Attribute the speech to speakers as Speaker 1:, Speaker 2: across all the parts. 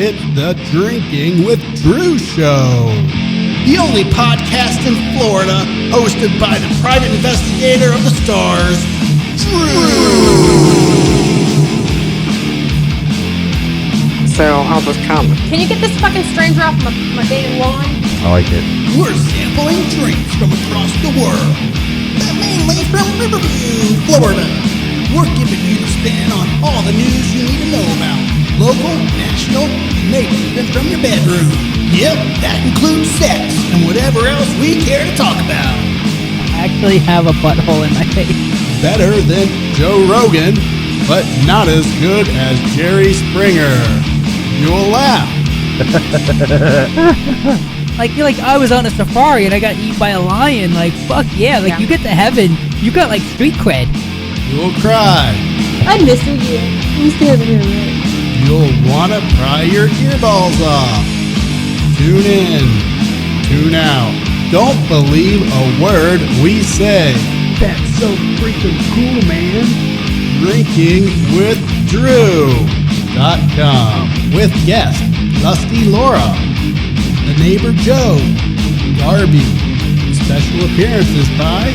Speaker 1: It's the Drinking with Drew Show. The only podcast in Florida hosted by the private investigator of the stars, Drew.
Speaker 2: So I'll just come.
Speaker 3: Can you get this fucking stranger off my damn lawn?
Speaker 4: I like it.
Speaker 1: We're sampling drinks from across the world, but mainly from Riverview, Florida. We're giving you the spin on all the news you need to know about. Local, national, maybe even from your bedroom. Yep, that includes sex and whatever else we care to talk about.
Speaker 5: I actually have a butthole in my face.
Speaker 1: Better than Joe Rogan, but not as good as Jerry Springer. You'll laugh.
Speaker 5: like I was on a safari and I got eaten by a lion. Like, fuck yeah. Like, you get to heaven, you got, like, street cred.
Speaker 1: You'll cry.
Speaker 3: I miss you. We still have it here, right?
Speaker 1: You'll want to pry your earballs off. Tune in. Tune out. Don't believe a word we say. That's so freaking cool, man. DrinkingWithDrew.com with guest Lusty Laura, the neighbor Joe, Garbee. Special appearances by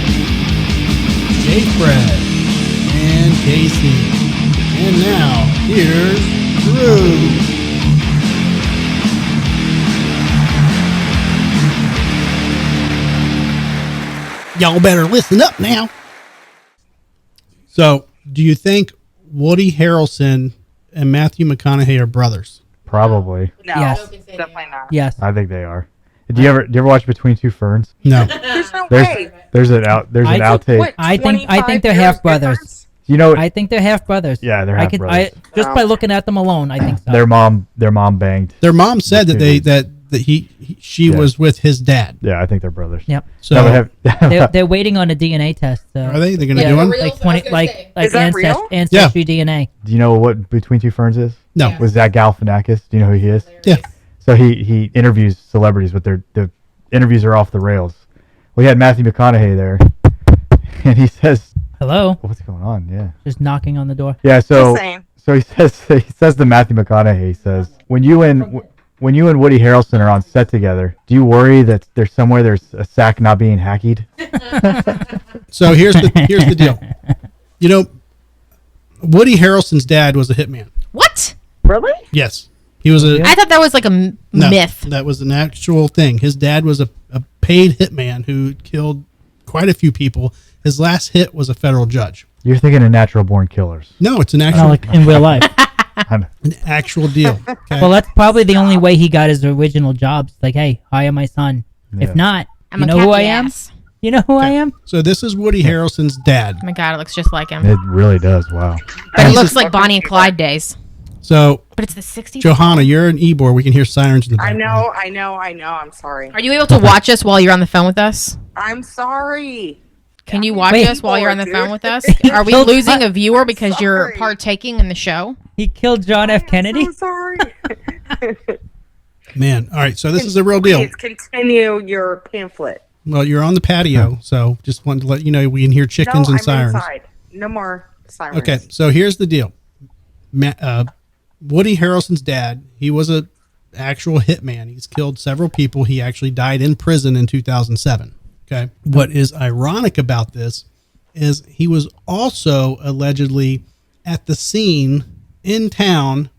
Speaker 1: J. Fred and Casey. And now, here's Drew. Y'all better listen up now. So, do you think Woody Harrelson and Matthew McConaughey are brothers?
Speaker 4: Probably.
Speaker 2: No,
Speaker 5: Yes.
Speaker 2: definitely not.
Speaker 5: Yes.
Speaker 4: I think they are. Do you ever watch Between Two Ferns?
Speaker 1: No.
Speaker 2: There's no way.
Speaker 4: There's an outtake.
Speaker 2: What,
Speaker 5: I think
Speaker 2: 25
Speaker 5: they're
Speaker 2: years
Speaker 5: half brothers.
Speaker 2: difference?
Speaker 4: You know,
Speaker 5: I think they're half brothers.
Speaker 4: Yeah, they're half brothers.
Speaker 5: Just by looking at them alone, I think so.
Speaker 4: their mom banged.
Speaker 1: Their mom said that she
Speaker 4: Yeah.
Speaker 1: was with his dad.
Speaker 4: Yeah, I think they're brothers.
Speaker 5: Yep.
Speaker 1: So
Speaker 4: Now
Speaker 5: They're waiting on a DNA test.
Speaker 1: are they? They're going to
Speaker 5: Yeah,
Speaker 1: do one?
Speaker 3: Real?
Speaker 5: like
Speaker 3: That's what I was
Speaker 5: 20,
Speaker 3: gonna
Speaker 5: like
Speaker 3: say.
Speaker 5: like
Speaker 2: Is that real?
Speaker 5: ancestry DNA.
Speaker 4: Do you know what Between Two Ferns is?
Speaker 1: No.
Speaker 3: Yeah.
Speaker 4: Was Zach Galifianakis? Do you know who he is?
Speaker 1: Yeah.
Speaker 4: So he interviews celebrities, but the interviews are off the rails. We had Matthew McConaughey there, and he says,
Speaker 5: Hello.
Speaker 4: "What's going on?" Yeah.
Speaker 5: Just knocking on the door.
Speaker 4: Yeah. So
Speaker 2: Just saying.
Speaker 4: so he says to Matthew McConaughey, he says, when you and Woody Harrelson are on set together, do you worry that there's a sack not being hacked?
Speaker 1: So here's the deal. You know, Woody Harrelson's dad was a hitman.
Speaker 3: What?
Speaker 2: Really?
Speaker 1: Yes. He was a...
Speaker 5: Yeah.
Speaker 3: I thought that was like a
Speaker 1: No,
Speaker 3: myth.
Speaker 1: that was an actual thing. His dad was a paid hitman who killed quite a few people. His last hit was a federal judge.
Speaker 4: You're thinking of Natural Born Killers.
Speaker 1: No, it's an
Speaker 5: No,
Speaker 1: actual
Speaker 5: like in real life.
Speaker 1: an actual deal. Okay?
Speaker 5: Well, that's probably the only way he got his original jobs. Like, hey, hire my son.
Speaker 4: Yeah.
Speaker 5: If not,
Speaker 3: I'm
Speaker 5: you
Speaker 3: a
Speaker 5: know who I
Speaker 3: cat
Speaker 5: am?
Speaker 3: ass.
Speaker 5: You know who I am?
Speaker 1: So this is Woody Harrelson's dad.
Speaker 3: Oh my god, it looks just like him.
Speaker 4: It really does. Wow.
Speaker 3: But it looks like Bonnie and Clyde days.
Speaker 1: So,
Speaker 3: But it's the 60s.
Speaker 1: Johana, you're an Ebor. We can hear sirens in the
Speaker 2: I
Speaker 1: background.
Speaker 2: know. I'm sorry.
Speaker 3: Are you able to watch us while you're on the phone with us?
Speaker 2: I'm sorry.
Speaker 3: Can you watch
Speaker 5: Wait.
Speaker 3: us while you're on the
Speaker 2: Dude.
Speaker 3: phone with us? Are we losing a viewer because you're
Speaker 2: Sorry.
Speaker 3: partaking in the show?
Speaker 5: He killed John F. Kennedy.
Speaker 2: I'm so sorry.
Speaker 1: Man, all right. So this is a real deal.
Speaker 2: Please continue your pamphlet.
Speaker 1: Well, you're on the patio, so just wanted to let you know we can hear chickens
Speaker 2: No,
Speaker 1: and
Speaker 2: I'm
Speaker 1: sirens.
Speaker 2: inside. No more sirens.
Speaker 1: Okay, so here's the deal. Woody Harrelson's dad, he was a actual hitman. He's killed several people. He actually died in prison in 2007. Okay. What is ironic about this is he was also allegedly at the scene in town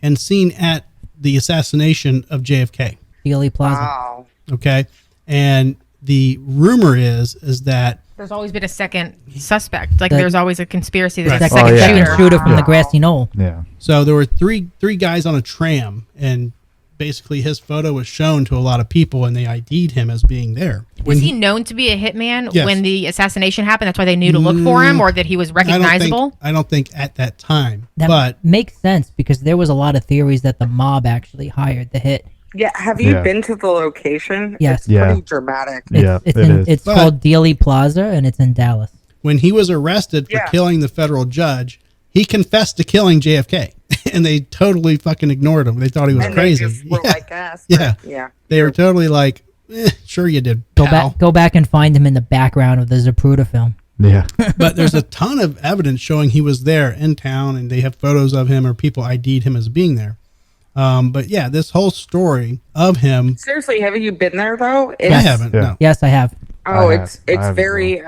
Speaker 1: and seen at the assassination of JFK.
Speaker 5: Dealey Plaza.
Speaker 2: Wow.
Speaker 1: Okay. And the rumor is that
Speaker 3: There's always been a second suspect. Like,
Speaker 5: The-
Speaker 3: there's always a conspiracy. There's
Speaker 1: Right.
Speaker 3: a second
Speaker 4: Oh, yeah.
Speaker 3: shooter.
Speaker 5: Shooter from
Speaker 4: Yeah.
Speaker 5: the grassy knoll.
Speaker 4: Yeah.
Speaker 1: so there were three guys on a tram, and basically his photo was shown to a lot of people, and they ID'd him as being there.
Speaker 3: Was he known to be a hitman
Speaker 1: Yes.
Speaker 3: when the assassination happened? That's why they knew to look for him, or that he was recognizable?
Speaker 1: I don't think at that time,
Speaker 5: That
Speaker 1: but
Speaker 5: makes sense because there was a lot of theories that the mob actually hired the hit.
Speaker 2: Yeah, have you
Speaker 4: Yeah.
Speaker 2: been to the location?
Speaker 5: Yes.
Speaker 2: It's
Speaker 4: Yeah.
Speaker 2: pretty dramatic.
Speaker 4: Yeah,
Speaker 5: It's
Speaker 4: it is.
Speaker 5: It's
Speaker 1: But-
Speaker 5: called Dealey Plaza, and it's in Dallas.
Speaker 1: when he was arrested for
Speaker 2: Yeah.
Speaker 1: killing the federal judge, he confessed to killing JFK, and they totally fucking ignored him. They thought he was
Speaker 2: And
Speaker 1: crazy.
Speaker 2: they just were
Speaker 1: Yeah.
Speaker 2: like us.
Speaker 1: Yeah.
Speaker 2: Yeah.
Speaker 1: They were totally like, sure you did, pal.
Speaker 5: Go back and find him in the background of the Zapruder film.
Speaker 4: Yeah.
Speaker 1: But there's a ton of evidence showing he was there in town, and they have photos of him or people ID'd him as being there. But yeah, this whole story of him,
Speaker 2: Seriously, have you been there though?
Speaker 1: I haven't.
Speaker 4: Yeah.
Speaker 1: No.
Speaker 5: Yes, I have.
Speaker 2: Oh,
Speaker 4: I
Speaker 2: it's
Speaker 4: have as
Speaker 2: very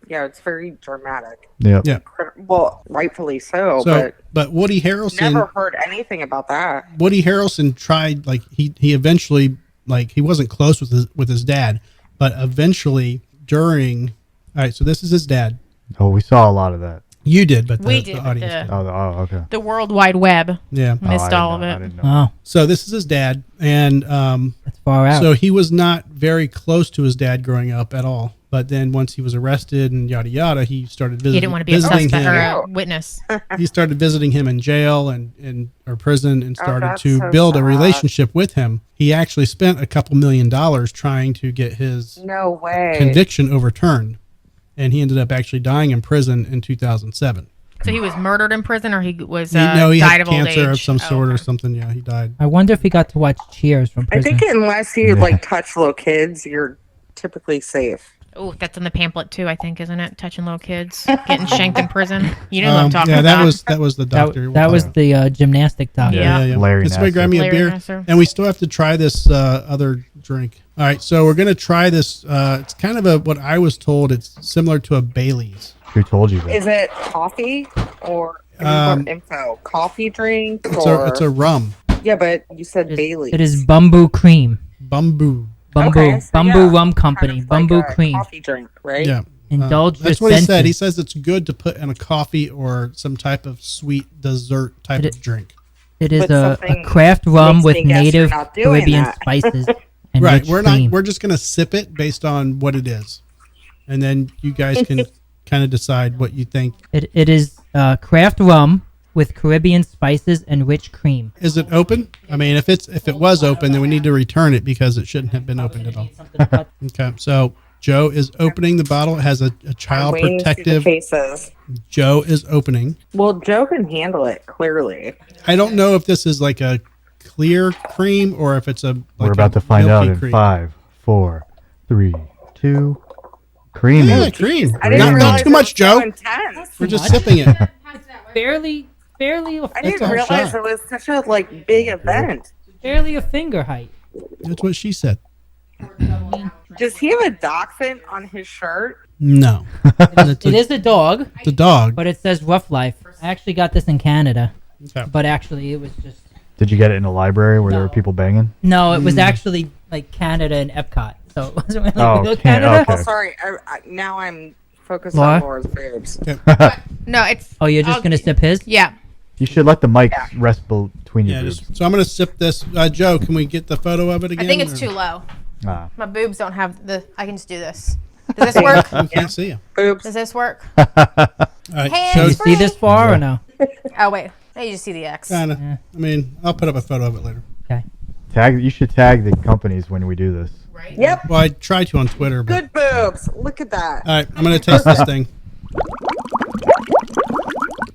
Speaker 2: yeah, it's very dramatic.
Speaker 4: Yep.
Speaker 1: Yeah.
Speaker 2: Well, rightfully so,
Speaker 1: So, but Woody Harrelson,
Speaker 2: never heard anything about that.
Speaker 1: Woody Harrelson tried, like he eventually, like he wasn't close with his dad, but eventually during. All right, so this is his dad.
Speaker 4: Oh, we saw a lot of that.
Speaker 1: You did, but
Speaker 3: We
Speaker 1: the
Speaker 3: did, but
Speaker 1: audience.
Speaker 3: the-
Speaker 1: did.
Speaker 4: Oh, okay.
Speaker 3: The World Wide Web
Speaker 1: Yeah.
Speaker 4: Oh,
Speaker 3: missed
Speaker 4: I didn't
Speaker 3: all of
Speaker 4: know- I
Speaker 3: it.
Speaker 4: didn't know.
Speaker 5: Oh,
Speaker 1: So this is his dad, and
Speaker 5: that's far out.
Speaker 1: so he was not very close to his dad growing up at all. But then once he was arrested and yada yada, he started visiting.
Speaker 3: He didn't want to be a
Speaker 1: visiting
Speaker 3: suspect or
Speaker 1: him.
Speaker 3: a witness.
Speaker 1: He started visiting him in jail and or prison, and started
Speaker 2: that's
Speaker 1: to
Speaker 2: so
Speaker 1: build a
Speaker 2: sad.
Speaker 1: relationship with him. He actually spent a couple $1 million trying to get his
Speaker 2: No way.
Speaker 1: conviction overturned, and he ended up actually dying in prison in 2007.
Speaker 3: So he was murdered in prison, or he was
Speaker 1: He
Speaker 3: died
Speaker 1: had
Speaker 3: of old
Speaker 1: cancer
Speaker 3: age?
Speaker 1: of some
Speaker 3: Oh,
Speaker 1: sort or
Speaker 3: okay.
Speaker 1: something. Yeah, he died.
Speaker 5: I wonder if he got to watch Cheers from
Speaker 2: I
Speaker 5: prison.
Speaker 2: think unless you like touch little kids, you're typically safe.
Speaker 3: Oh, that's in the pamphlet too, I think, isn't it? Touching little kids, getting shanked in prison. You know what I'm talking
Speaker 1: yeah,
Speaker 3: about.
Speaker 1: that was the doctor.
Speaker 5: that was the gymnastic doctor.
Speaker 3: Yeah.
Speaker 4: Larry
Speaker 1: Can somebody
Speaker 4: Nassar.
Speaker 1: grab me a
Speaker 3: Larry
Speaker 1: beer?
Speaker 3: Nassar.
Speaker 1: And we still have to try this other drink. All right, so we're gonna try this. It's kind of what I was told. It's similar to a Bailey's.
Speaker 4: Who told you that?
Speaker 2: Is it coffee or info? Coffee drink or
Speaker 1: It's a rum.
Speaker 2: yeah, but you said
Speaker 5: It is-
Speaker 2: Bailey.
Speaker 5: It is Bumbu Cream.
Speaker 1: Bumbu.
Speaker 5: Bumbu Rum Company. Bumbu Cream.
Speaker 2: Coffee drink, right?
Speaker 1: Yeah.
Speaker 5: Indulge
Speaker 1: That's
Speaker 5: your
Speaker 1: what he said.
Speaker 5: senses.
Speaker 1: He says it's good to put in a coffee or some type of sweet dessert type
Speaker 5: It-
Speaker 1: of drink.
Speaker 5: It is
Speaker 2: But
Speaker 5: a
Speaker 2: something
Speaker 5: craft rum
Speaker 2: makes
Speaker 5: with
Speaker 2: me guess you're
Speaker 5: native
Speaker 2: not doing
Speaker 5: Caribbean
Speaker 2: that.
Speaker 5: spices and
Speaker 1: Right.
Speaker 5: rich
Speaker 1: We're
Speaker 5: cream.
Speaker 1: not. We're just gonna sip it based on what it is, and then you guys can kind of decide what you think.
Speaker 5: It is craft rum with Caribbean spices and rich cream.
Speaker 1: Is it open? I mean, if it was open, then we need to return it because it shouldn't have been opened at all. Okay, so Joe is opening the bottle. It has a child
Speaker 2: Waiting to see the
Speaker 1: protective.
Speaker 2: faces.
Speaker 1: Joe is opening.
Speaker 2: Well, Joe can handle it clearly.
Speaker 1: I don't know if this is like a clear cream or if it's a. Like
Speaker 4: We're about
Speaker 1: a
Speaker 4: to find out
Speaker 1: milky
Speaker 4: in
Speaker 1: cream.
Speaker 4: 5, 4, 3, 2. Creamy.
Speaker 1: Yeah, cream.
Speaker 2: I didn't
Speaker 1: Not
Speaker 2: realize
Speaker 1: too
Speaker 2: it
Speaker 1: much,
Speaker 2: was
Speaker 1: Joe.
Speaker 2: so intense.
Speaker 1: We're just sipping it.
Speaker 5: Barely
Speaker 2: I
Speaker 1: That's
Speaker 2: didn't
Speaker 1: a
Speaker 2: realize
Speaker 1: shot.
Speaker 2: it was such a like big event.
Speaker 5: a finger height.
Speaker 1: That's what she said.
Speaker 2: Does he have a dachshund on his shirt?
Speaker 1: No,
Speaker 5: It is a dog,
Speaker 1: it's a dog.
Speaker 5: but it says Rough Life. I actually got this in Canada,
Speaker 1: Okay.
Speaker 5: but actually it was just
Speaker 4: Did you get it in a library where there were
Speaker 5: No.
Speaker 4: people banging?
Speaker 5: no. It
Speaker 1: Hmm.
Speaker 5: was actually like Canada and Epcot, so it wasn't really
Speaker 4: Oh,
Speaker 5: real
Speaker 4: Canada,
Speaker 5: Canada.
Speaker 4: okay.
Speaker 2: Oh, sorry. Now I'm focused
Speaker 5: Laura?
Speaker 2: on Laura's boobs.
Speaker 3: No, it's.
Speaker 5: Oh, you're just
Speaker 3: I'll-
Speaker 5: gonna sip his?
Speaker 3: Yeah.
Speaker 4: You should let the mic rest between your
Speaker 1: Yeah.
Speaker 4: boobs.
Speaker 1: So I'm gonna sip this. Joe, can we get the photo of it again?
Speaker 3: I think it's
Speaker 1: or-
Speaker 3: too low.
Speaker 4: Ah.
Speaker 3: My boobs don't have the. I can just do this. Does this work?
Speaker 1: We can't see you.
Speaker 2: Boobs.
Speaker 3: Does this work?
Speaker 1: All right.
Speaker 3: Hands
Speaker 1: So
Speaker 5: You see this far or no?
Speaker 3: Oh wait, now you just see the X.
Speaker 1: kind of.
Speaker 5: Yeah.
Speaker 1: I mean, I'll put up a photo of it later.
Speaker 5: Okay.
Speaker 4: You should tag the companies when we do this.
Speaker 3: Right.
Speaker 2: Yep.
Speaker 1: Well, I try to on Twitter, but
Speaker 2: Good boobs. Look at that.
Speaker 1: all right. I'm gonna taste this thing.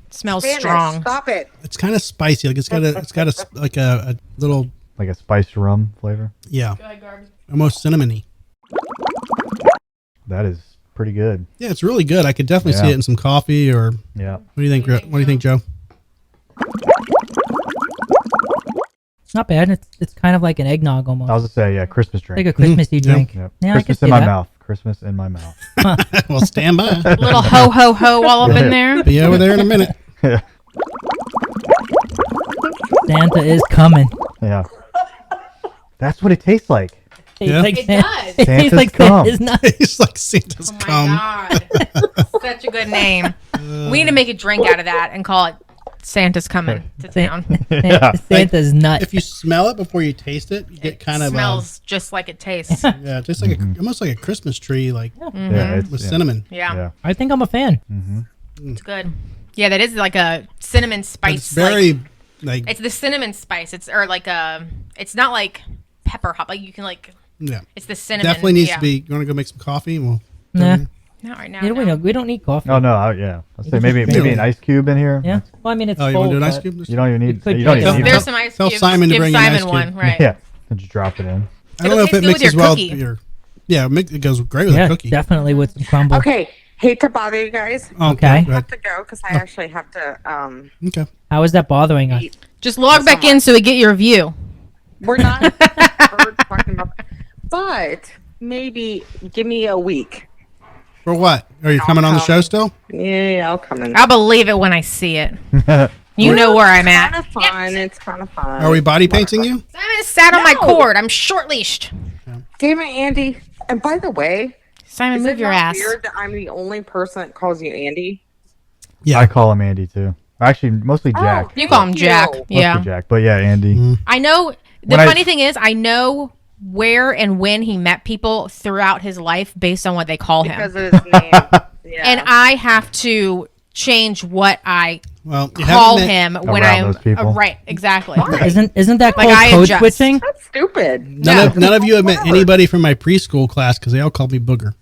Speaker 3: Smells
Speaker 2: Spanish.
Speaker 3: strong.
Speaker 2: Stop it.
Speaker 1: It's kind of spicy. Like it's got a little
Speaker 4: Like a spiced rum flavor.
Speaker 1: yeah, almost cinnamony.
Speaker 4: That is pretty good.
Speaker 1: Yeah, it's really good. I could definitely see
Speaker 4: Yeah.
Speaker 1: it in some coffee. Or what
Speaker 4: Yeah.
Speaker 1: do you think? What do you think, Joe?
Speaker 5: It's not bad. It's kind of like an eggnog almost.
Speaker 4: I was gonna say, yeah, Christmas
Speaker 5: Like
Speaker 4: drink.
Speaker 5: a Christmassy
Speaker 1: yeah.
Speaker 5: drink.
Speaker 4: Yep.
Speaker 5: Yeah, I can
Speaker 4: Christmas
Speaker 5: see
Speaker 4: in my
Speaker 5: that.
Speaker 4: mouth. Christmas in my mouth.
Speaker 1: Well, stand by.
Speaker 3: Little ho ho ho all up in there.
Speaker 1: Be over there in a minute.
Speaker 5: Santa is coming.
Speaker 4: Yeah. That's what it tastes like.
Speaker 1: Yeah.
Speaker 5: Like
Speaker 3: It
Speaker 5: Santa-
Speaker 3: does.
Speaker 5: It tastes
Speaker 4: Santa's
Speaker 5: like
Speaker 4: cum.
Speaker 5: Santa's not.
Speaker 1: It's like Santa's
Speaker 3: Oh my
Speaker 1: cum.
Speaker 3: god, such a good name. We need to make a drink out of that and call it Santa's coming to town.
Speaker 4: Yeah.
Speaker 5: Santa's nut.
Speaker 1: If you smell it before you taste it, you get kind of
Speaker 3: Smells just like it tastes.
Speaker 1: yeah, just like almost like a Christmas tree, like
Speaker 4: Yeah, it's,
Speaker 1: with
Speaker 4: yeah.
Speaker 1: cinnamon.
Speaker 3: Yeah,
Speaker 4: Yeah.
Speaker 5: I think I'm a fan.
Speaker 3: it's good. Yeah, that is like a cinnamon
Speaker 1: But
Speaker 3: spice.
Speaker 1: it's very
Speaker 3: like,
Speaker 1: like
Speaker 3: it's the cinnamon spice. It's or like a. It's not like pepper hot. Like you can like.
Speaker 1: yeah.
Speaker 3: It's the cinnamon.
Speaker 1: Definitely needs
Speaker 3: yeah.
Speaker 1: to be. You want to go make some coffee? Well,
Speaker 5: Nah.
Speaker 3: Not right now.
Speaker 5: You know, we don't need coffee.
Speaker 4: Oh no, yeah. I'll say
Speaker 5: just
Speaker 4: maybe
Speaker 5: drink
Speaker 4: an ice cube in here.
Speaker 5: Yeah. Well, I mean, it's
Speaker 1: oh, you
Speaker 5: cold.
Speaker 1: want to do an ice
Speaker 5: but-
Speaker 1: cube?
Speaker 4: You don't even need.
Speaker 5: could
Speaker 4: You don't
Speaker 5: drink
Speaker 4: even
Speaker 5: it.
Speaker 4: need.
Speaker 3: There's some ice
Speaker 1: Tell
Speaker 3: cubes.
Speaker 1: Simon to
Speaker 3: Give
Speaker 1: bring an
Speaker 3: Simon
Speaker 1: ice cube.
Speaker 3: one. Right.
Speaker 4: Yeah. And just drop it in.
Speaker 1: I don't
Speaker 3: It'll
Speaker 1: know if
Speaker 3: taste
Speaker 1: it
Speaker 3: good with
Speaker 1: mixes
Speaker 3: your
Speaker 1: well.
Speaker 3: cookie.
Speaker 1: With your, yeah, it goes great with
Speaker 5: Yeah,
Speaker 1: a cookie.
Speaker 5: definitely with some crumble.
Speaker 2: Okay. Hate to bother you guys.
Speaker 1: Oh,
Speaker 5: Okay.
Speaker 2: I
Speaker 1: Go ahead.
Speaker 2: have to go because I actually have to
Speaker 1: Okay.
Speaker 5: How is that bothering us?
Speaker 2: eat.
Speaker 3: Just log back in so we get your view.
Speaker 2: We're not talking about that. But maybe give me a week.
Speaker 1: For what? Are you coming on the show still?
Speaker 2: Yeah, I'll come in.
Speaker 3: I'll believe it when I see it. You know where I'm at.
Speaker 2: It's kind of fun. It's kind of fun.
Speaker 1: Are we body painting you?
Speaker 3: Simon sat on my cord. I'm short leashed.
Speaker 2: Damn it, Andy. And by the way,
Speaker 3: Simon,
Speaker 2: is
Speaker 3: move
Speaker 2: it
Speaker 3: your
Speaker 2: not
Speaker 3: ass.
Speaker 2: weird that I'm the only person that calls you Andy?
Speaker 1: Yeah.
Speaker 4: I call him Andy too. Actually, mostly Jack.
Speaker 3: You call him Jack.
Speaker 2: Mostly
Speaker 3: Yeah.
Speaker 4: Mostly Jack, but yeah, Andy.
Speaker 3: I know. The funny thing is, I know where and when he met people throughout his life based on what they call him.
Speaker 2: Because of his name. Yeah.
Speaker 3: And I have to change what I
Speaker 1: Well, you
Speaker 3: call
Speaker 1: haven't met-
Speaker 3: him when
Speaker 4: around
Speaker 3: I'm
Speaker 4: those people.
Speaker 3: Right. Exactly.
Speaker 5: Isn't that
Speaker 3: Like,
Speaker 5: called
Speaker 3: I
Speaker 5: code
Speaker 3: adjust.
Speaker 5: switching?
Speaker 2: That's stupid.
Speaker 1: None of you have met anybody from my preschool class because they all called me Booger.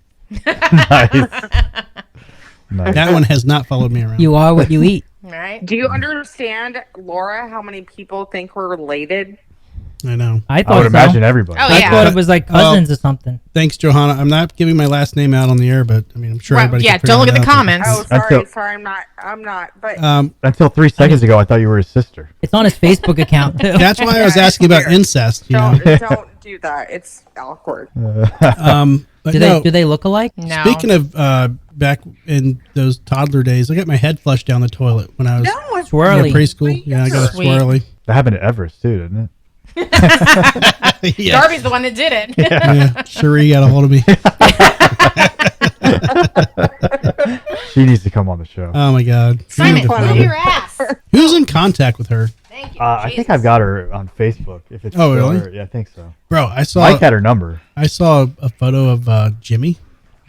Speaker 4: Nice.
Speaker 1: That one has not followed me around.
Speaker 5: You are what you eat.
Speaker 3: Right.
Speaker 2: Do you understand, Laura, how many people think we're related?
Speaker 1: I know.
Speaker 5: I
Speaker 4: I
Speaker 5: thought
Speaker 4: would
Speaker 5: so.
Speaker 4: imagine everybody.
Speaker 3: Oh,
Speaker 5: I
Speaker 3: yeah.
Speaker 5: thought it was like cousins or something.
Speaker 1: Thanks, Johana. I'm not giving my last name out on the air, but I mean, I'm sure
Speaker 3: Right,
Speaker 1: everybody.
Speaker 3: yeah.
Speaker 1: can figure
Speaker 3: Don't look
Speaker 1: it
Speaker 3: at the
Speaker 1: out.
Speaker 3: comments.
Speaker 2: Oh, sorry,
Speaker 4: Until-
Speaker 2: sorry, I'm not. But
Speaker 4: Until 3 seconds ago, I thought you were his sister.
Speaker 5: It's on his Facebook account too.
Speaker 1: That's why I was asking about incest. You know.
Speaker 2: don't do that. It's awkward.
Speaker 1: But
Speaker 5: Do
Speaker 1: no,
Speaker 5: they look alike?
Speaker 3: No.
Speaker 1: Speaking of back in those toddler days, I got my head flushed down the toilet when I was
Speaker 2: No, it's
Speaker 5: Swirly.
Speaker 1: in preschool. Yeah, I got a
Speaker 3: Sweet.
Speaker 1: swirly.
Speaker 4: That happened to Everest too, didn't it?
Speaker 1: Yeah,
Speaker 3: Garbee's the one that did it.
Speaker 1: yeah. Cherie got a hold of me.
Speaker 4: She needs to come on the show.
Speaker 1: Oh my God.
Speaker 3: Simon,
Speaker 1: Beautiful.
Speaker 3: move your ass.
Speaker 1: Who's in contact with her,
Speaker 3: Thank you.
Speaker 4: I think I've got her on Facebook. If it's
Speaker 1: Oh,
Speaker 4: still
Speaker 1: really?
Speaker 4: her. Yeah, I think so.
Speaker 1: bro? I saw.
Speaker 4: Mike had her number.
Speaker 1: I saw a photo of Jimmy.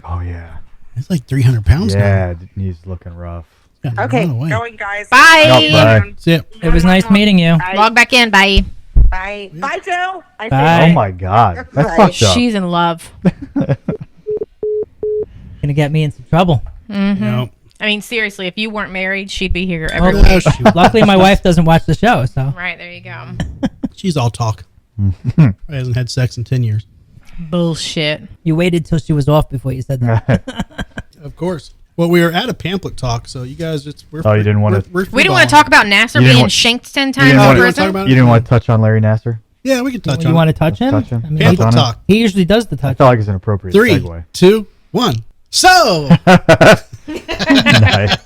Speaker 4: Oh yeah.
Speaker 1: He's like 300 pounds now.
Speaker 4: Yeah, he's looking rough.
Speaker 1: Got
Speaker 2: Okay,
Speaker 1: run away.
Speaker 2: going, guys.
Speaker 3: Bye.
Speaker 4: No, bye.
Speaker 1: That's it.
Speaker 5: It was nice meeting you.
Speaker 3: Log back in. Bye.
Speaker 2: Bye. Bye, Joe. I
Speaker 5: Bye.
Speaker 4: Oh my God, that's
Speaker 2: Right.
Speaker 4: fucked up.
Speaker 3: She's in love.
Speaker 5: Gonna get me in some trouble.
Speaker 1: No.
Speaker 3: I mean, seriously, if you weren't married, she'd be here
Speaker 5: Oh,
Speaker 3: every
Speaker 1: No,
Speaker 3: week.
Speaker 5: Luckily, my wife doesn't watch the show, so
Speaker 3: Right, there you go.
Speaker 1: she's all talk. I hasn't had sex in 10 years.
Speaker 3: Bullshit.
Speaker 5: you waited till she was off before you said that.
Speaker 1: Of course. Well, we were at a pamphlet talk, so you guys just we're.
Speaker 4: Oh, you didn't wanna-
Speaker 3: We didn't want to talk about Nassar
Speaker 4: You didn't
Speaker 3: being
Speaker 4: want-
Speaker 3: shanked 10
Speaker 4: you
Speaker 3: times
Speaker 4: didn't
Speaker 3: in
Speaker 4: want-
Speaker 1: You wanna
Speaker 3: prison.
Speaker 1: talk about
Speaker 4: You
Speaker 1: it?
Speaker 4: didn't want to touch on Larry Nassar?
Speaker 1: Yeah, we can touch
Speaker 5: You
Speaker 1: on
Speaker 5: want
Speaker 1: it.
Speaker 5: to touch him?
Speaker 4: Touch him?
Speaker 5: I mean,
Speaker 4: Touch
Speaker 1: Pamphlet
Speaker 4: on him?
Speaker 1: talk.
Speaker 5: he usually does the
Speaker 4: I
Speaker 5: touch.
Speaker 4: felt like it's an appropriate
Speaker 1: 3,
Speaker 4: segue.
Speaker 1: 2, 1. So
Speaker 4: Nice.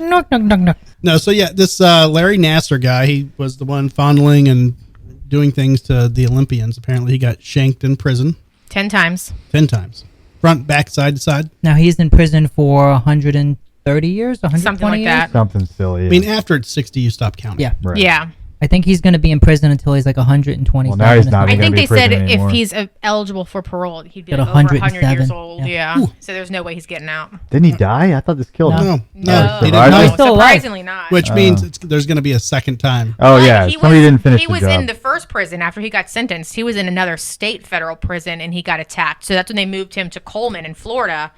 Speaker 5: Knock, knock, knock, knock.
Speaker 1: no, so yeah, this Larry Nassar guy, he was the one fondling and doing things to the Olympians. Apparently, he got shanked in prison
Speaker 3: 10 times.
Speaker 1: 10 times, front, back, side to side.
Speaker 5: Now he's in prison for 130 years, 120
Speaker 3: Something like
Speaker 5: years?
Speaker 3: that.
Speaker 4: Something silly.
Speaker 1: I mean, after it's 60, you stop counting.
Speaker 5: Yeah,
Speaker 4: right.
Speaker 3: Yeah.
Speaker 5: I think he's going to be in prison until he's like 120.
Speaker 4: Well, now he's not
Speaker 3: I
Speaker 4: gonna
Speaker 3: think
Speaker 4: be
Speaker 3: they
Speaker 4: in prison
Speaker 3: said
Speaker 4: anymore.
Speaker 3: if he's eligible for parole, he'd be
Speaker 5: At
Speaker 3: like over 100
Speaker 5: 107.
Speaker 3: years old.
Speaker 5: Yeah.
Speaker 3: Yeah. So there's no way he's getting out.
Speaker 4: Didn't he die? I thought this killed him.
Speaker 1: No,
Speaker 3: No,
Speaker 1: he didn't.
Speaker 4: survived
Speaker 1: die.
Speaker 4: it?
Speaker 5: He's still alive.
Speaker 3: surprisingly not.
Speaker 1: Which means there's going to be a second time.
Speaker 4: Oh
Speaker 3: But
Speaker 4: yeah,
Speaker 3: he
Speaker 4: somebody didn't finish
Speaker 3: He
Speaker 4: the
Speaker 3: was
Speaker 4: job.
Speaker 3: in the first prison after he got sentenced. He was in another state federal prison and he got attacked. So that's when they moved him to Coleman in Florida,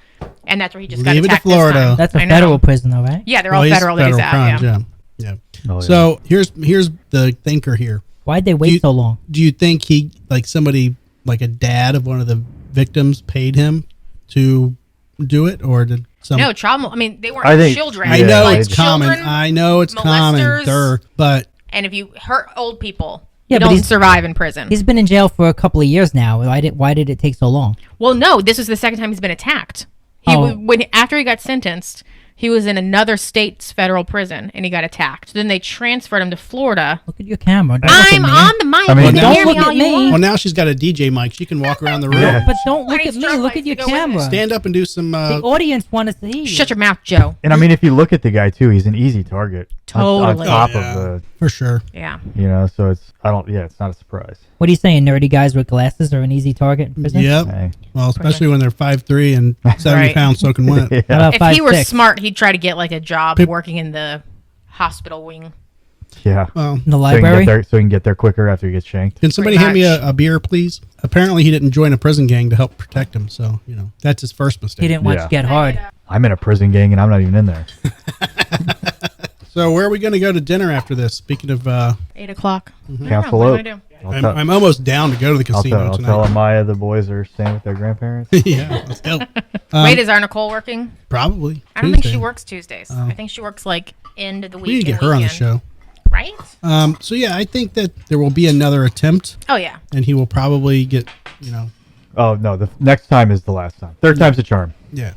Speaker 3: and that's where he just got
Speaker 1: Leave it to
Speaker 3: attacked. this
Speaker 1: Florida.
Speaker 3: time.
Speaker 5: That's a
Speaker 3: I know.
Speaker 5: federal prison, though, right?
Speaker 3: Yeah, they're
Speaker 1: Well,
Speaker 3: all
Speaker 1: he's
Speaker 3: federal that he's at.
Speaker 1: crimes,
Speaker 3: Yeah.
Speaker 1: yeah.
Speaker 4: Oh, yeah.
Speaker 1: So here's the thinker here.
Speaker 5: Why'd they wait
Speaker 1: You-
Speaker 5: so long?
Speaker 1: Do you think he, like somebody, like a dad of one of the victims, paid him to do it, or did some?
Speaker 3: No, child. I mean, they weren't
Speaker 4: I think-
Speaker 3: children.
Speaker 1: I
Speaker 4: Yeah,
Speaker 1: know
Speaker 3: like
Speaker 1: it's common.
Speaker 3: children,
Speaker 1: I know it's common,
Speaker 3: molesters.
Speaker 1: but
Speaker 3: And if you hurt old people,
Speaker 5: Yeah,
Speaker 3: you
Speaker 5: but
Speaker 3: don't
Speaker 5: he's-
Speaker 3: survive in prison.
Speaker 5: He's been in jail for a couple of years now. Why did it take so long?
Speaker 3: Well, no, this is the second time he's been attacked.
Speaker 5: Oh.
Speaker 3: After he got sentenced, he was in another state's federal prison and he got attacked. Then they transferred him to Florida.
Speaker 5: Look at your camera. Don't look at
Speaker 3: I'm
Speaker 5: me.
Speaker 3: on the mic.
Speaker 4: I mean,
Speaker 3: you can
Speaker 5: don't
Speaker 3: hear
Speaker 5: look
Speaker 3: me all
Speaker 5: at
Speaker 3: you
Speaker 5: me.
Speaker 3: want.
Speaker 1: well, now she's got a DJ mic. She can walk around the room.
Speaker 4: Yeah.
Speaker 5: But don't look
Speaker 3: Why
Speaker 5: at
Speaker 3: do
Speaker 5: me.
Speaker 3: you
Speaker 5: Look
Speaker 3: like
Speaker 5: at your
Speaker 3: to go with
Speaker 5: camera.
Speaker 1: Stand up and do some.
Speaker 5: The audience want to see you.
Speaker 3: Shut your mouth, Joe.
Speaker 4: And I mean, if you look at the guy too, he's an easy target. On
Speaker 3: Totally.
Speaker 4: top
Speaker 1: Oh, yeah.
Speaker 4: of the,
Speaker 1: for sure.
Speaker 3: Yeah.
Speaker 4: so it's it's not a surprise.
Speaker 5: What are you saying? Nerdy guys with glasses are an easy target in prison?
Speaker 1: Yep.
Speaker 4: Hey.
Speaker 1: Well, especially when they're 5'3" and 70
Speaker 3: Right.
Speaker 1: pounds soaking wet.
Speaker 5: What about
Speaker 3: If he were
Speaker 5: 5'6"?
Speaker 3: smart, he'd try to get like a job
Speaker 1: Peop-
Speaker 3: working in the hospital wing.
Speaker 4: Yeah.
Speaker 1: Well,
Speaker 5: In the
Speaker 4: So he, can
Speaker 5: library?
Speaker 4: get there, so he can get there quicker after he gets shanked.
Speaker 1: can somebody
Speaker 3: Pretty
Speaker 1: hand me
Speaker 3: much.
Speaker 1: a beer, please? Apparently, he didn't join a prison gang to help protect him. So, that's his first mistake.
Speaker 5: He didn't watch
Speaker 4: Yeah.
Speaker 5: Get Hard.
Speaker 4: I'm in a prison gang and I'm not even in there.
Speaker 1: So, where are we going to go to dinner after this? Speaking of,
Speaker 3: 8 o'clock. I don't know.
Speaker 4: Castle
Speaker 3: What do
Speaker 4: Oak.
Speaker 3: I do?
Speaker 4: I'll
Speaker 1: I'm,
Speaker 4: tell,
Speaker 1: I'm almost down to go to the
Speaker 4: I'll
Speaker 1: casino
Speaker 4: tell, I'll
Speaker 1: tonight.
Speaker 4: tell Amaya the boys are staying with their grandparents.
Speaker 1: Yeah, let's go.
Speaker 3: Wait, is our Nicole working?
Speaker 1: Probably.
Speaker 3: I don't think she
Speaker 1: Tuesday.
Speaker 3: works Tuesdays. I think she works like end of the week.
Speaker 1: We need to get
Speaker 3: and
Speaker 1: her on the
Speaker 3: weekend.
Speaker 1: show.
Speaker 3: Right?
Speaker 1: So yeah, I think that there will be another attempt,
Speaker 3: Oh yeah.
Speaker 1: and he will probably get,
Speaker 4: Oh no, the next time is the last time. Third time's a charm.
Speaker 1: yeah,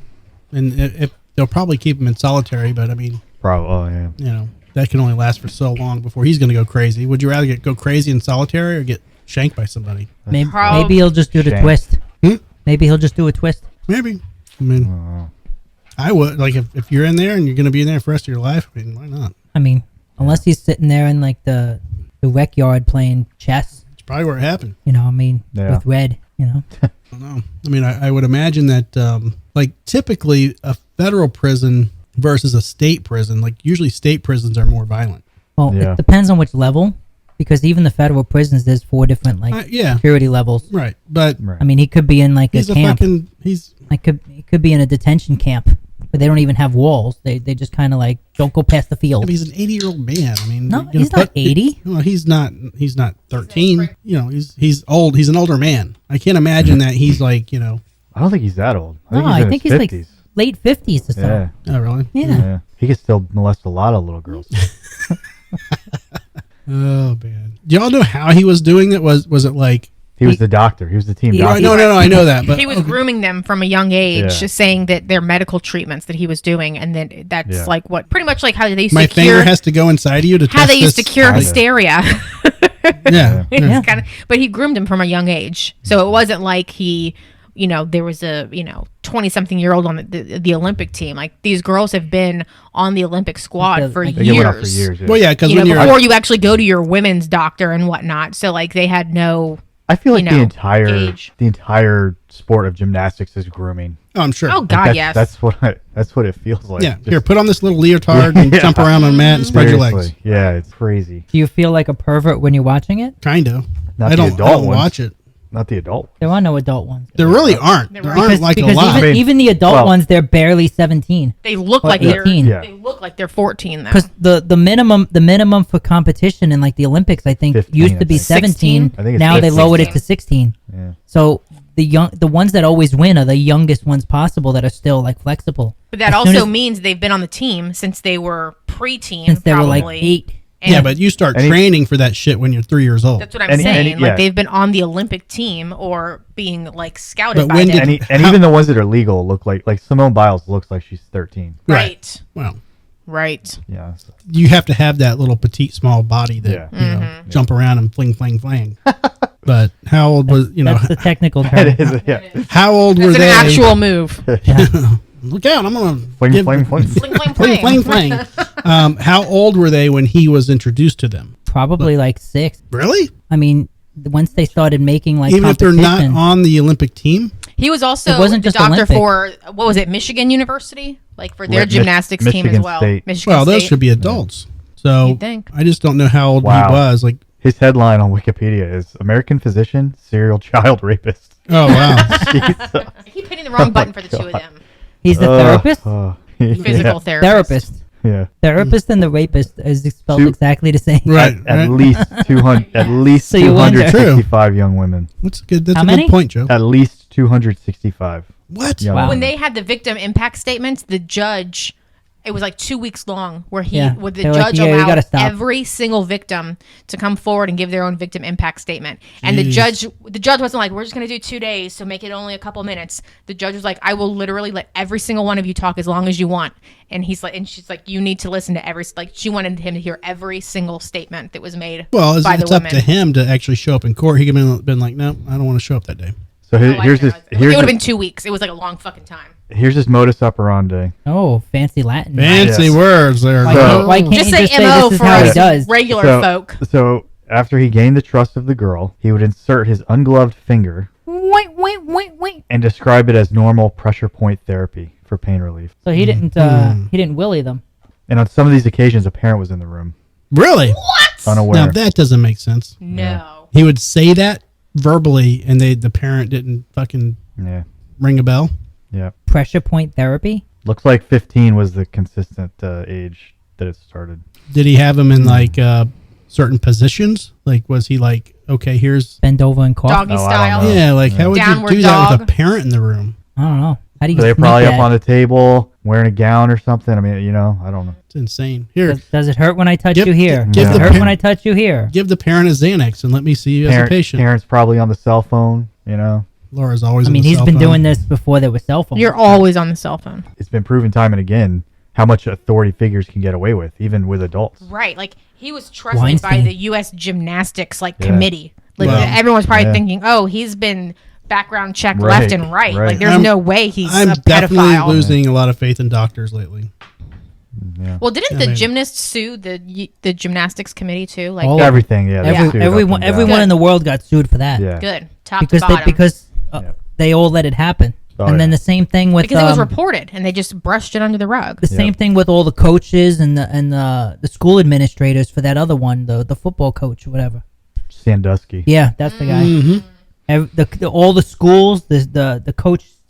Speaker 1: and if they'll probably keep him in solitary, but I mean,
Speaker 4: Probably. Oh yeah.
Speaker 1: that can only last for so long before he's going to go crazy. Would you rather go crazy in solitary or get shanked by somebody?
Speaker 5: Maybe he'll just do the
Speaker 4: Shame.
Speaker 5: twist.
Speaker 1: Hmm?
Speaker 5: Maybe he'll just do a twist.
Speaker 1: Maybe. I mean, I would like if you're in there and you're going to be in there for the rest of your life. I mean, why not?
Speaker 5: I mean, unless he's sitting there in like the rec yard playing chess.
Speaker 1: It's probably where it happened.
Speaker 5: With Red.
Speaker 1: I don't know. I mean, I would imagine that, like, typically a federal prison versus a state prison, like, usually state prisons are more violent.
Speaker 5: Well,
Speaker 4: Yeah.
Speaker 5: it depends on which level, because even the federal prisons, there's 4 different
Speaker 1: Yeah,
Speaker 5: security levels.
Speaker 1: right. But
Speaker 4: Right.
Speaker 5: I mean, he could be in like
Speaker 1: he's
Speaker 5: a
Speaker 1: a
Speaker 5: camp.
Speaker 1: fucking,
Speaker 5: He could be in a detention camp, but they don't even have walls. They just kind of like don't go past the field.
Speaker 1: he's an 80-year-old man. I mean,
Speaker 5: No,
Speaker 1: you're gonna
Speaker 5: he's not 80.
Speaker 1: Well, he's not 13. He's old. He's an older man. I can't imagine that he's like,
Speaker 4: I don't think he's that old.
Speaker 5: I think he's
Speaker 4: in his
Speaker 5: like
Speaker 4: 50s.
Speaker 5: late 50s or something.
Speaker 1: oh, really?
Speaker 5: Yeah.
Speaker 4: He could still molest a lot of little girls.
Speaker 1: Oh, man. Do y'all know how he was doing it? Was it like,
Speaker 4: He was the doctor. He was the team
Speaker 5: He-
Speaker 4: doctor.
Speaker 1: no, I know that, but
Speaker 3: He was grooming them from a young age,
Speaker 4: Yeah.
Speaker 3: just saying that they're medical treatments that he was doing, and then that's
Speaker 4: Yeah.
Speaker 3: like what pretty much like how they used
Speaker 1: my
Speaker 3: to
Speaker 1: finger
Speaker 3: cure
Speaker 1: has to go inside of you to
Speaker 3: how
Speaker 1: test
Speaker 3: they used to
Speaker 1: this?
Speaker 3: cure
Speaker 4: Kinda.
Speaker 3: hysteria.
Speaker 1: Yeah.
Speaker 5: Yeah.
Speaker 3: Kind of, but he groomed him from a young age, so it wasn't like he, there was a 20-something-year-old on the Olympic team. Like these girls have been on the Olympic squad
Speaker 5: Like,
Speaker 3: for
Speaker 5: like,
Speaker 4: They get one out for
Speaker 3: years.
Speaker 4: years. Yeah.
Speaker 1: Well, yeah, because when you're
Speaker 3: Before you actually go to your women's doctor and whatnot. So like they had no.
Speaker 4: I feel like
Speaker 3: you
Speaker 4: the
Speaker 3: know,
Speaker 4: entire
Speaker 3: age.
Speaker 4: sport of gymnastics is grooming.
Speaker 1: oh, I'm sure.
Speaker 3: Oh
Speaker 4: Like,
Speaker 3: God,
Speaker 4: that's,
Speaker 3: yes.
Speaker 4: That's what it feels like.
Speaker 1: Yeah,
Speaker 4: Just-
Speaker 1: here, put on this little leotard and
Speaker 4: Yeah.
Speaker 1: jump around on a mat and spread your legs.
Speaker 4: seriously. Yeah, it's crazy.
Speaker 5: Do you feel like a pervert when you're watching it?
Speaker 1: Kind of.
Speaker 4: Not
Speaker 1: I
Speaker 4: the
Speaker 1: don't,
Speaker 4: adult
Speaker 1: I don't
Speaker 4: ones.
Speaker 1: watch it.
Speaker 4: Not the adult.
Speaker 5: There are no adult ones.
Speaker 1: There really aren't.
Speaker 3: There
Speaker 1: There
Speaker 3: aren't.
Speaker 1: aren't like a
Speaker 5: because
Speaker 1: lot.
Speaker 5: even the adult
Speaker 4: well-
Speaker 5: ones, they're barely 17.
Speaker 3: They look
Speaker 5: Or
Speaker 3: like
Speaker 5: 18.
Speaker 3: they're.
Speaker 4: Yeah.
Speaker 3: They look like they're 14 though.
Speaker 5: Because the minimum for competition in like the Olympics, I think,
Speaker 4: 15,
Speaker 5: used to be
Speaker 4: I think.
Speaker 5: 17.
Speaker 3: 16?
Speaker 4: I think it's
Speaker 5: Now they
Speaker 4: 15.
Speaker 5: lowered it to 16.
Speaker 4: Yeah.
Speaker 5: So the ones that always win are the youngest ones possible that are still like flexible.
Speaker 3: But that
Speaker 5: As soon
Speaker 3: also
Speaker 5: as-
Speaker 3: means they've been on the team since they were preteen.
Speaker 5: since they were
Speaker 3: probably.
Speaker 5: like 8.
Speaker 3: And
Speaker 1: Yeah, but you start
Speaker 4: Any-
Speaker 1: training for that shit when you're 3 years old.
Speaker 3: that's what I'm
Speaker 4: Any-
Speaker 3: saying.
Speaker 4: any-
Speaker 3: like
Speaker 4: yeah.
Speaker 3: they've been on the Olympic team or being like scouted
Speaker 1: But
Speaker 3: by
Speaker 1: when
Speaker 3: them.
Speaker 1: did-
Speaker 4: And even the ones that are legal look like Simone Biles looks like she's 13.
Speaker 3: right.
Speaker 1: Well,
Speaker 3: Right.
Speaker 4: Yeah. So,
Speaker 1: you have to have that little petite, small body that
Speaker 4: Yeah.
Speaker 1: you know
Speaker 3: Mm-hmm.
Speaker 1: jump around and fling, fling, fling. But how old was
Speaker 5: That's the technical term.
Speaker 4: it is. Yeah.
Speaker 1: how old were
Speaker 3: It's an
Speaker 1: they?
Speaker 3: actual move.
Speaker 1: Look out! I'm gonna
Speaker 4: Fling,
Speaker 1: give-
Speaker 4: fling, fling.
Speaker 3: Fling, fling,
Speaker 1: fling,
Speaker 3: fling.
Speaker 1: fling, fling. How old were they when he was introduced to them?
Speaker 5: Probably like 6.
Speaker 1: Really?
Speaker 5: I mean, once they started making like
Speaker 1: Even if they're not
Speaker 5: competition-
Speaker 1: on the Olympic team?
Speaker 3: He was also
Speaker 5: It wasn't
Speaker 3: the
Speaker 5: just
Speaker 3: doctor
Speaker 5: Olympic.
Speaker 3: for what was it, Michigan University? Like for their
Speaker 4: Mich-
Speaker 3: gymnastics team as
Speaker 4: Michigan
Speaker 3: well.
Speaker 4: State.
Speaker 3: Michigan
Speaker 1: Well, those
Speaker 3: State.
Speaker 1: should be adults. So
Speaker 3: You'd think.
Speaker 1: I just don't know how old
Speaker 4: Wow.
Speaker 1: he was. Like,
Speaker 4: His headline on Wikipedia is American physician, serial child rapist.
Speaker 1: oh wow.
Speaker 4: Jesus.
Speaker 3: I keep hitting the wrong button for the two of
Speaker 4: God.
Speaker 3: them.
Speaker 5: he's the therapist.
Speaker 3: Physical therapist.
Speaker 5: Therapist.
Speaker 4: Yeah.
Speaker 5: Therapist and the rapist is spelled
Speaker 4: Two-
Speaker 5: exactly the same.
Speaker 1: Right.
Speaker 4: At least 200. At least
Speaker 5: So you wonder.
Speaker 4: 265 young women.
Speaker 1: That's good. That's
Speaker 5: How
Speaker 1: a
Speaker 5: many?
Speaker 1: good point, Joe.
Speaker 4: At least 265.
Speaker 1: What?
Speaker 4: young
Speaker 5: Wow.
Speaker 3: When
Speaker 4: women.
Speaker 3: they had the victim impact statements, the judge, it was like 2 weeks long, where
Speaker 5: Yeah.
Speaker 3: where the
Speaker 5: They're like,
Speaker 3: judge
Speaker 5: "Yeah, you gotta
Speaker 3: allowed
Speaker 5: stop."
Speaker 3: every single victim to come forward and give their own victim impact statement. And the
Speaker 1: Jeez.
Speaker 3: judge wasn't like, "We're just going to do 2 days, so make it only a couple minutes." The judge was like, "I will literally let every single one of you talk as long as you want." And he's like, and she's like, "You need to listen to every." Like she wanted him to hear every single statement that was made
Speaker 1: Well,
Speaker 3: by the
Speaker 1: it's up
Speaker 3: women.
Speaker 1: to him to actually show up in court. He could have been like, no, I don't want to show up that day.
Speaker 4: So
Speaker 3: Oh, I
Speaker 4: here's
Speaker 3: didn't
Speaker 4: this.
Speaker 3: realize that.
Speaker 4: Here's
Speaker 3: It would have
Speaker 4: this,
Speaker 3: been 2 weeks. It was like a long fucking time.
Speaker 4: here's this modus operandi.
Speaker 5: Oh, fancy Latin.
Speaker 1: Fancy
Speaker 4: Yes.
Speaker 1: words there.
Speaker 5: Why,
Speaker 4: So-
Speaker 5: can't, why can't
Speaker 3: Just
Speaker 5: you
Speaker 3: say
Speaker 5: just say
Speaker 3: MO
Speaker 5: this is
Speaker 3: for
Speaker 5: how he
Speaker 3: us
Speaker 5: does?
Speaker 3: regular
Speaker 4: So,
Speaker 3: folk.
Speaker 4: so after he gained the trust of the girl, he would insert his ungloved finger
Speaker 5: Wait.
Speaker 4: and describe it as normal pressure point therapy for pain relief.
Speaker 5: So he didn't willy them.
Speaker 4: And on some of these occasions, a parent was in the room,
Speaker 1: Really?
Speaker 4: unaware.
Speaker 1: Now that doesn't make sense.
Speaker 3: No.
Speaker 1: He would say that verbally, and the parent didn't fucking
Speaker 4: Yeah,
Speaker 1: ring a bell.
Speaker 4: yeah.
Speaker 5: Pressure point therapy.
Speaker 4: Looks like 15 was the consistent age that it started.
Speaker 1: Did he have him in like certain positions? Like, was he like, okay, here's
Speaker 5: Bend over and cough.
Speaker 3: Doggy
Speaker 4: Oh, I don't
Speaker 3: style.
Speaker 4: know.
Speaker 1: yeah, like how would
Speaker 3: Downward
Speaker 1: you do that with
Speaker 3: dog.
Speaker 1: a parent in the room?
Speaker 5: I don't know. How do you
Speaker 4: They're
Speaker 5: sneak
Speaker 4: probably
Speaker 5: that?
Speaker 4: up on the table wearing a gown or something. I mean, I don't know.
Speaker 1: It's insane. Here,
Speaker 5: Does it hurt when I touch
Speaker 1: Give-
Speaker 5: you here?
Speaker 1: give
Speaker 5: Does
Speaker 4: the
Speaker 5: it hurt
Speaker 1: par-
Speaker 5: when I touch you here?
Speaker 1: give the parent a Xanax and let me see you as a patient.
Speaker 4: Parents probably on the cell phone.
Speaker 1: Laura's always.
Speaker 5: I
Speaker 1: on
Speaker 5: mean,
Speaker 1: the
Speaker 5: he's
Speaker 1: cell
Speaker 5: been
Speaker 1: phone.
Speaker 5: doing this before there were cell phones.
Speaker 3: You're always on the cell phone.
Speaker 4: It's been proven time and again how much authority figures can get away with, even with adults.
Speaker 3: Right. Like he was trusted
Speaker 5: Weinstein.
Speaker 3: by the U.S. gymnastics
Speaker 4: Yeah.
Speaker 3: committee. Like
Speaker 1: Well,
Speaker 3: everyone's probably
Speaker 4: yeah.
Speaker 3: thinking, oh, he's been background checked
Speaker 4: Right,
Speaker 3: left and right.
Speaker 4: right.
Speaker 3: Like there's no way he's
Speaker 1: I'm
Speaker 3: a
Speaker 1: definitely
Speaker 3: pedophile.
Speaker 1: losing a lot of faith in doctors lately.
Speaker 4: Yeah.
Speaker 3: Well, didn't
Speaker 1: I
Speaker 3: the
Speaker 1: mean-
Speaker 3: gymnasts sue the gymnastics committee too? Like
Speaker 5: All
Speaker 4: Everything, yeah. they sued up and
Speaker 5: everyone
Speaker 4: down.
Speaker 5: everyone in the world got sued for that.
Speaker 4: Yeah.
Speaker 3: good top
Speaker 5: Because
Speaker 3: to bottom.
Speaker 4: Yeah.
Speaker 5: they all let it happen.
Speaker 4: Oh,
Speaker 5: And then
Speaker 4: yeah.
Speaker 5: the same thing with
Speaker 3: because it was reported and they just brushed it under the rug.
Speaker 5: the same thing with all the coaches and the school administrators for that other one, the football coach or whatever.
Speaker 4: Sandusky.
Speaker 5: Yeah, that's the guy.
Speaker 1: Mm-hmm.
Speaker 5: All the schools, the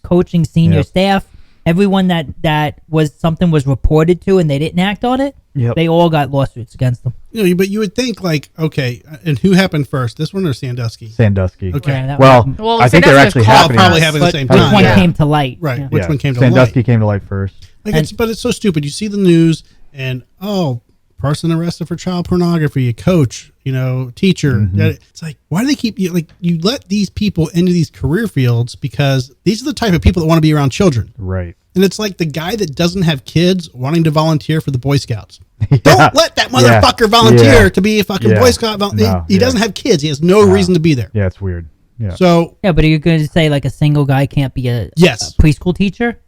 Speaker 5: coaching senior
Speaker 4: Yep.
Speaker 5: staff, everyone that was something was reported to and they didn't act on it,
Speaker 4: Yep.
Speaker 5: they all got lawsuits against them.
Speaker 1: But you would think like, okay, and who happened first? This one or Sandusky?
Speaker 4: Sandusky.
Speaker 1: Okay.
Speaker 5: Yeah, that
Speaker 4: Well,
Speaker 5: one-
Speaker 3: Well,
Speaker 4: I think they're
Speaker 3: Sandusky
Speaker 4: actually
Speaker 3: was
Speaker 4: happening.
Speaker 1: probably happening at the same
Speaker 5: which
Speaker 1: time.
Speaker 5: one
Speaker 1: Yeah.
Speaker 5: came to light?
Speaker 1: Right.
Speaker 5: Yeah.
Speaker 1: Which one came to
Speaker 4: Sandusky
Speaker 1: light?
Speaker 4: came to light first.
Speaker 1: Like but it's so stupid. You see the news and person arrested for child pornography, a coach, teacher.
Speaker 4: Mm-hmm.
Speaker 1: It's like, why do they keep you let these people into these career fields because these are the type of people that want to be around children.
Speaker 4: Right.
Speaker 1: And it's like the guy that doesn't have kids wanting to volunteer for the Boy Scouts.
Speaker 4: Yeah.
Speaker 1: Don't let that motherfucker volunteer
Speaker 4: Yeah.
Speaker 1: to be a fucking
Speaker 4: Yeah.
Speaker 1: Boy Scout.
Speaker 4: No,
Speaker 1: He doesn't have kids. He has no reason to be there.
Speaker 4: Yeah, it's weird. Yeah.
Speaker 1: So,
Speaker 5: Yeah, but are you going to say like a single guy can't be a
Speaker 1: Yes.
Speaker 5: preschool teacher?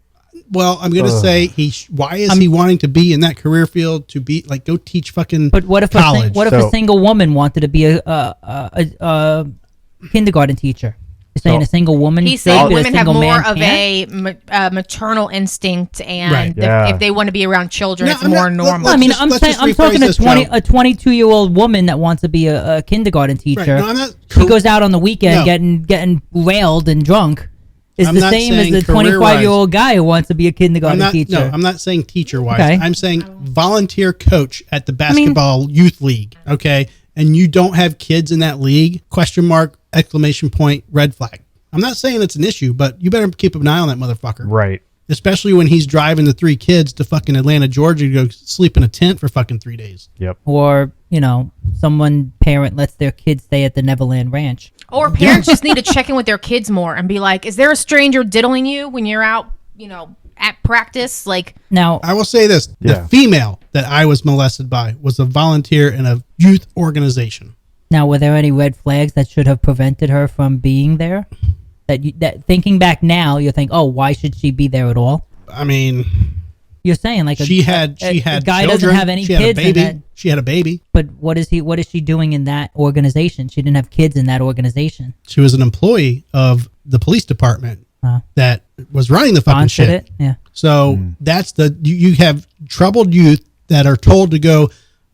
Speaker 1: well, I'm going to say why is he wanting to be in that career field to be like, go teach fucking
Speaker 5: But what if
Speaker 1: college?
Speaker 5: a
Speaker 4: So-
Speaker 5: single woman wanted to be a kindergarten teacher? You're saying
Speaker 4: So-
Speaker 5: a single woman?
Speaker 3: He's
Speaker 5: maybe
Speaker 3: saying
Speaker 5: a
Speaker 3: women have
Speaker 5: single man
Speaker 3: more of
Speaker 5: can't?
Speaker 3: a maternal instinct, and
Speaker 1: Right.
Speaker 4: Yeah.
Speaker 3: if they want to be around children,
Speaker 1: No,
Speaker 3: it's
Speaker 1: I'm
Speaker 3: more
Speaker 1: not-
Speaker 3: normal.
Speaker 5: I mean,
Speaker 1: just-
Speaker 5: I'm
Speaker 1: let's
Speaker 5: saying
Speaker 1: just
Speaker 5: I'm talking
Speaker 1: rephrase this, Joe.
Speaker 5: a 22-year-old woman that wants to be a kindergarten teacher.
Speaker 1: Right. No, I'm not
Speaker 5: She goes out on the weekend
Speaker 1: No.
Speaker 5: getting railed and drunk. Is
Speaker 1: I'm
Speaker 5: the
Speaker 1: not
Speaker 5: same as
Speaker 1: saying
Speaker 5: the
Speaker 1: career-wise.
Speaker 5: 25-year-old guy who wants to be a kindergarten teacher.
Speaker 1: No, I'm not saying teacher wise.
Speaker 5: Okay.
Speaker 1: I'm saying volunteer coach at the basketball youth league. Okay. And you don't have kids in that league? Question mark, exclamation point, red flag. I'm not saying it's an issue, but you better keep an eye on that motherfucker.
Speaker 4: Right.
Speaker 1: Especially when he's driving the 3 kids to fucking Atlanta, Georgia to go sleep in a tent for fucking 3 days.
Speaker 4: Yep.
Speaker 5: Or, someone parent lets their kids stay at the Neverland Ranch.
Speaker 3: Or parents just need to check in with their kids more and be like, is there a stranger diddling you when you're out, at practice? Like,
Speaker 5: Now,
Speaker 1: I will say this.
Speaker 4: Yeah.
Speaker 1: The female that I was molested by was a volunteer in a youth organization.
Speaker 5: were there any red flags that should have prevented her from being there? That thinking back now, you think, oh, why should she be there at all?
Speaker 1: I mean,
Speaker 5: You're saying like
Speaker 1: she had
Speaker 5: a guy
Speaker 1: children.
Speaker 5: doesn't have any
Speaker 1: she had
Speaker 5: kids
Speaker 1: a
Speaker 5: in
Speaker 1: baby.
Speaker 5: that.
Speaker 1: She had a baby.
Speaker 5: But what is she doing in that organization? She didn't have kids in that organization.
Speaker 1: She was an employee of the police department that was running the fucking
Speaker 5: Sponsored
Speaker 1: shit.
Speaker 5: it. Yeah.
Speaker 1: So that's you have troubled youth that are told to go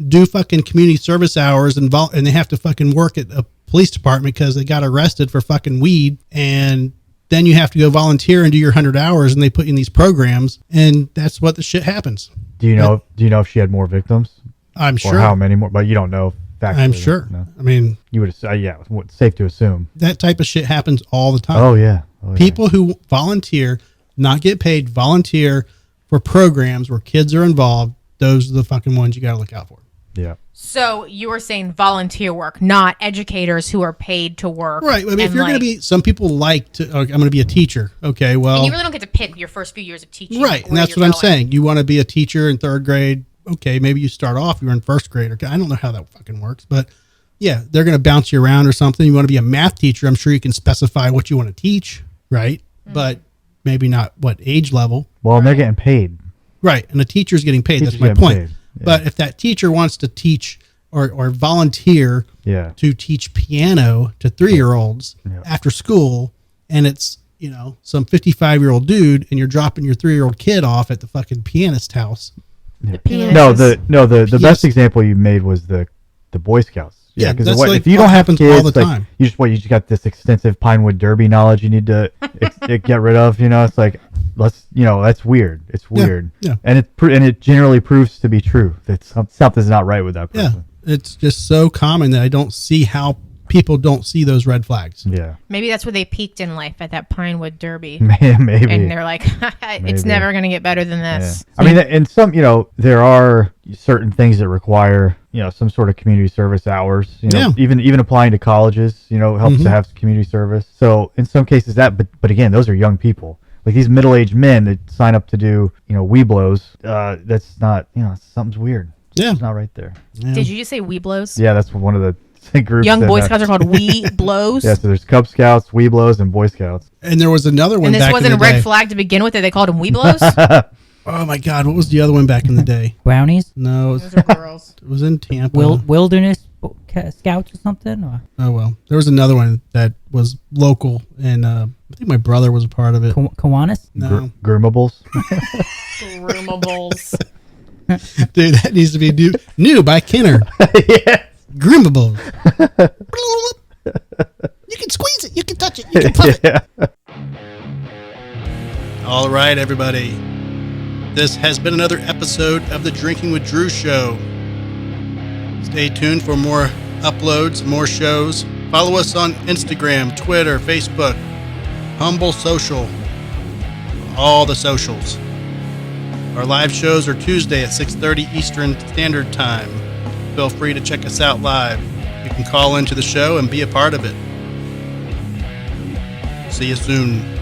Speaker 1: do fucking community service hours and they have to fucking work at a police department because they got arrested for fucking weed, and then you have to go volunteer and do your 100 hours, and they put you in these programs, and that's what the shit happens.
Speaker 4: Do you know if she had more victims?
Speaker 1: I'm
Speaker 4: Or
Speaker 1: sure.
Speaker 4: how many more? But you don't know. Factually,
Speaker 1: I'm sure.
Speaker 4: No.
Speaker 1: I mean,
Speaker 4: You would yeah, it's safe to assume.
Speaker 1: that type of shit happens all the time.
Speaker 4: Oh yeah.
Speaker 1: People who volunteer, not get paid, volunteer for programs where kids are involved, those are the fucking ones you got to look out for.
Speaker 4: Yeah.
Speaker 3: so you were saying volunteer work, not educators who are paid to work.
Speaker 1: Right. I mean, if
Speaker 3: and,
Speaker 1: you're going
Speaker 3: like-
Speaker 1: to be, some people like to, I'm going to be a teacher. Okay. Well,
Speaker 3: and you really don't get to pick your first few years of teaching.
Speaker 1: right. And
Speaker 3: where
Speaker 1: that's
Speaker 3: you're
Speaker 1: what I'm
Speaker 3: going.
Speaker 1: saying. You want to be a teacher in 3rd grade. Okay. Maybe you start off, you're in 1st grade. Okay. I don't know how that fucking works, but yeah, they're going to bounce you around or something. You want to be a math teacher. I'm sure you can specify what you want to teach. Right. But maybe not what age level.
Speaker 4: Well, and they're getting paid.
Speaker 1: Right. And the teacher's getting paid.
Speaker 4: Teacher's
Speaker 1: That's my
Speaker 4: getting
Speaker 1: point.
Speaker 4: paid, yeah.
Speaker 1: But if that teacher wants to teach or volunteer
Speaker 4: Yeah.
Speaker 1: to teach piano to 3-year-olds
Speaker 4: Yeah.
Speaker 1: after school, and it's, some 55-year-old dude, and you're dropping your 3-year-old kid off at the fucking pianist house.
Speaker 3: pianist
Speaker 4: No,
Speaker 3: is-
Speaker 4: the
Speaker 1: Yes.
Speaker 4: best example you made was the Boy Scouts.
Speaker 1: Yeah,
Speaker 4: because
Speaker 1: that's like
Speaker 4: if you
Speaker 1: what
Speaker 4: don't have
Speaker 1: happens
Speaker 4: kids,
Speaker 1: all the
Speaker 4: like,
Speaker 1: time.
Speaker 4: you just got this extensive Pinewood Derby knowledge you need to get rid of. It's like that's weird. It's weird.
Speaker 1: yeah.
Speaker 4: And it generally proves to be true that something's not right with that
Speaker 1: Yeah.
Speaker 4: person.
Speaker 1: It's just so common that I don't see how people don't see those red flags.
Speaker 4: Yeah.
Speaker 3: Maybe that's where they peaked in life at that Pinewood Derby.
Speaker 4: Maybe.
Speaker 3: And they're like, it's never going to get better than
Speaker 4: Yeah.
Speaker 3: this.
Speaker 4: I mean, in some, there are certain things that require, some sort of community service hours. Even applying to colleges, helps to have community service. So in some cases but again, those are young people. Like these middle-aged men that sign up to do, Weeblos. That's not, something's weird.
Speaker 1: Yeah.
Speaker 4: It's not right there.
Speaker 1: Yeah.
Speaker 3: Did you just say Weeblos?
Speaker 4: Yeah, that's one of the groups.
Speaker 3: Young
Speaker 4: that,
Speaker 3: Boy Scouts are called Weeblos.
Speaker 4: Yeah, so there's Cub Scouts, Weeblos, and Boy Scouts.
Speaker 1: And there was another one
Speaker 3: And this
Speaker 1: back
Speaker 3: wasn't
Speaker 1: in
Speaker 3: a
Speaker 1: the
Speaker 3: red
Speaker 1: day.
Speaker 3: flag to begin with. They called them Weeblos.
Speaker 1: Oh my God, what was the other one back in the day?
Speaker 5: Brownies,
Speaker 1: No,
Speaker 3: Those are girls.
Speaker 1: it was in Tampa.
Speaker 5: wilderness scouts or something. Or
Speaker 1: Oh well, there was another one that was local, and I think my brother was a part of it.
Speaker 5: Kiwanis.
Speaker 1: No,
Speaker 4: Groomables.
Speaker 3: Groomables.
Speaker 1: dude, that needs to be new by Kenner.
Speaker 4: Yeah.
Speaker 1: Groomable. You can squeeze it. You can touch it. You can puff it.
Speaker 4: Yeah.
Speaker 1: All right, everybody. This has been another episode of the Drinking with Drew show. Stay tuned for more uploads, more shows. Follow us on Instagram, Twitter, Facebook, Humble Social, all the socials. Our live shows are Tuesday at 6:30 Eastern Standard Time. Feel free to check us out live. You can call into the show and be a part of it. See you soon.